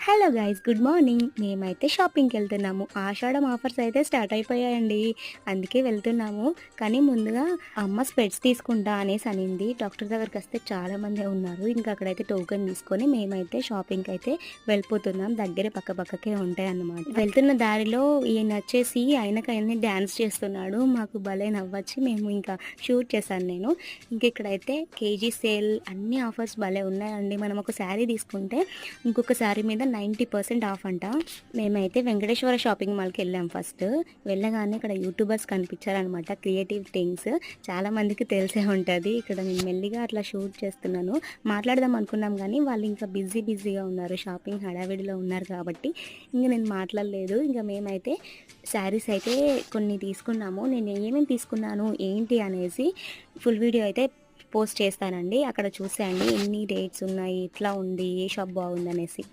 Hello guys, good morning. మేమైతే షాపింగ్కి వెళ్తున్నాము. ఆషాఢం ఆఫర్స్ అయితే స్టార్ట్ అయిపోయాయండి. అందుకే వెళ్తున్నాము. కానీ ముందుగా అమ్మ స్పెట్స్ తీసుకుంటా అనేసి అనింది. డాక్టర్ దగ్గరికి వస్తే చాలామంది ఉన్నారు. ఇంకా అక్కడైతే టోకెన్ తీసుకొని మేమైతే షాపింగ్కి అయితే వెళ్ళిపోతున్నాం. దగ్గరే పక్క పక్కకే ఉంటాయి అన్నమాట. వెళ్తున్న దారిలో ఈయన వచ్చేసి ఆయనకైనా డ్యాన్స్ చేస్తున్నాడు. మాకు భలే నవ్వొచ్చి మేము ఇంకా షూట్ చేశాను నేను. ఇంక ఇక్కడైతే కేజీ సేల్ అన్ని ఆఫర్స్ భలే ఉన్నాయండి. మనం ఒక శారీ తీసుకుంటే ఇంకొక శారీ మీద 90% ఆఫ్ అంట. మేమైతే వెంకటేశ్వర షాపింగ్ మాల్కి వెళ్ళాం. ఫస్ట్ వెళ్ళగానే ఇక్కడ యూట్యూబర్స్ కనిపించారనమాట. క్రియేటివ్ థింగ్స్ చాలా మందికి తెలిసే ఉంటుంది. ఇక్కడ నేను మెల్లిగా అట్లా షూట్ చేస్తున్నాను. మాట్లాడదాం అనుకున్నాం కానీ వాళ్ళు ఇంకా బిజీగా ఉన్నారు. షాపింగ్ హడావిడిలో ఉన్నారు కాబట్టి ఇంకా నేను మాట్లాడలేదు. ఇంకా మేమైతే శారీస్ అయితే కొన్ని తీసుకున్నాము. నేను ఏమేమి తీసుకున్నాను ఏంటి అనేసి ఫుల్ వీడియో అయితే పోస్ట్ చేస్తానండి. అక్కడ చూసేయండి ఎన్ని రేట్స్ ఉన్నాయి, ఎట్లా ఉంది, ఏ షాప్ బాగుంది అనేసి.